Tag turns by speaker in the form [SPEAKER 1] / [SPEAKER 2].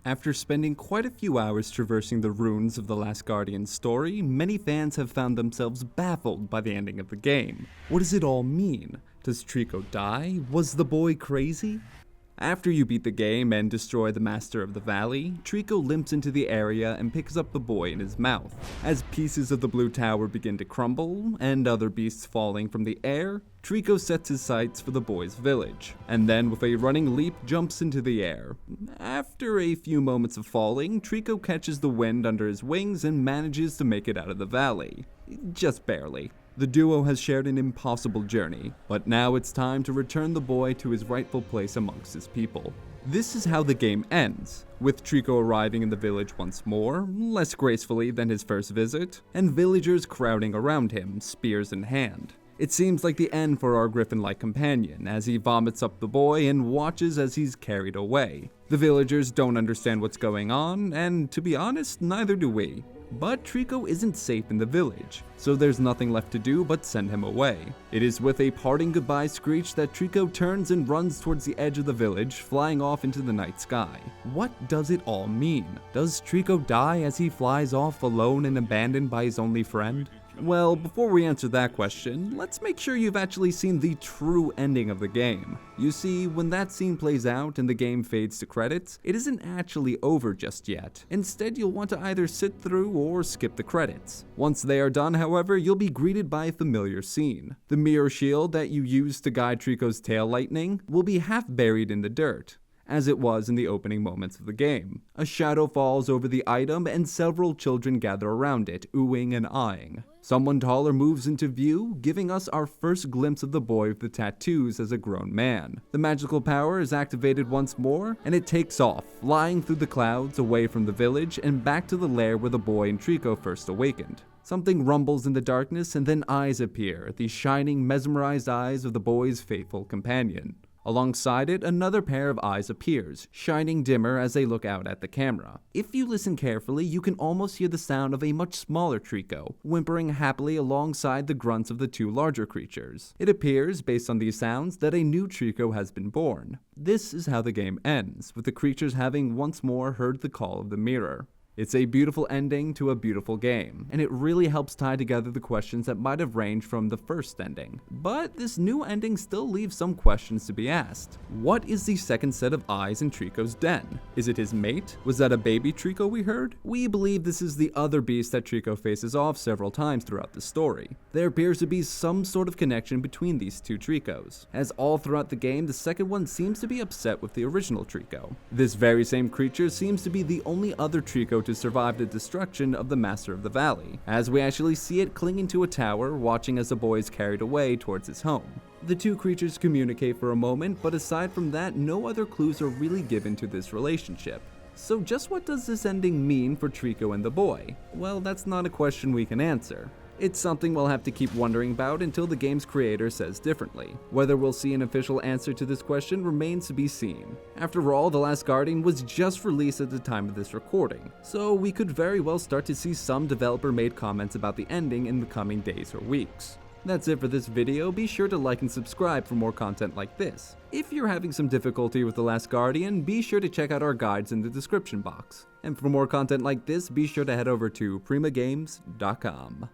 [SPEAKER 1] After spending quite a few hours traversing the ruins of The Last Guardian's story, many fans have found themselves baffled by the ending of the game. What does it all mean? Does Trico die? Was the boy crazy? After you beat the game and destroy the Master of the Valley, Trico limps into the area and picks up the boy in his mouth. As pieces of the blue tower begin to crumble, and other beasts falling from the air, Trico sets his sights for the boy's village, and then with a running leap jumps into the air. After a few moments of falling, Trico catches the wind under his wings and manages to make it out of the valley. Just barely. The duo has shared an impossible journey, but now it's time to return the boy to his rightful place amongst his people. This is how the game ends, with Trico arriving in the village once more, less gracefully than his first visit, and villagers crowding around him, spears in hand. It seems like the end for our griffin-like companion, as he vomits up the boy and watches as he's carried away. The villagers don't understand what's going on, and to be honest, neither do we. But Trico isn't safe in the village, so there's nothing left to do but send him away. It is with a parting goodbye screech that Trico turns and runs towards the edge of the village, flying off into the night sky. What does it all mean? Does Trico die as he flies off alone and abandoned by his only friend? Well, before we answer that question, let's make sure you've actually seen the true ending of the game. You see, when that scene plays out and the game fades to credits, it isn't actually over just yet. Instead, you'll want to either sit through or skip the credits. Once they are done, however, you'll be greeted by a familiar scene. The mirror shield that you used to guide Trico's tail lightning will be half buried in the dirt, as it was in the opening moments of the game. A shadow falls over the item and several children gather around it, oohing and eyeing. Someone taller moves into view, giving us our first glimpse of the boy with the tattoos as a grown man. The magical power is activated once more, and it takes off, flying through the clouds away from the village and back to the lair where the boy and Trico first awakened. Something rumbles in the darkness and then eyes appear, the shining, mesmerized eyes of the boy's faithful companion. Alongside it, another pair of eyes appears, shining dimmer as they look out at the camera. If you listen carefully, you can almost hear the sound of a much smaller Trico, whimpering happily alongside the grunts of the two larger creatures. It appears, based on these sounds, that a new Trico has been born. This is how the game ends, with the creatures having once more heard the call of the mirror. It's a beautiful ending to a beautiful game, and it really helps tie together the questions that might have ranged from the first ending. But this new ending still leaves some questions to be asked. What is the second set of eyes in Trico's den? Is it his mate? Was that a baby Trico we heard? We believe this is the other beast that Trico faces off several times throughout the story. There appears to be some sort of connection between these two Tricos, as all throughout the game the second one seems to be upset with the original Trico. This very same creature seems to be the only other Trico to survive the destruction of the Master of the Valley, as we actually see it clinging to a tower, watching as the boy is carried away towards his home. The two creatures communicate for a moment, but aside from that, no other clues are really given to this relationship. So just what does this ending mean for Trico and the boy? Well, that's not a question we can answer. It's something we'll have to keep wondering about until the game's creator says differently. Whether we'll see an official answer to this question remains to be seen. After all, The Last Guardian was just released at the time of this recording, so we could very well start to see some developer-made comments about the ending in the coming days or weeks. That's it for this video. Be sure to like and subscribe for more content like this. If you're having some difficulty with The Last Guardian, be sure to check out our guides in the description box. And for more content like this, be sure to head over to primagames.com.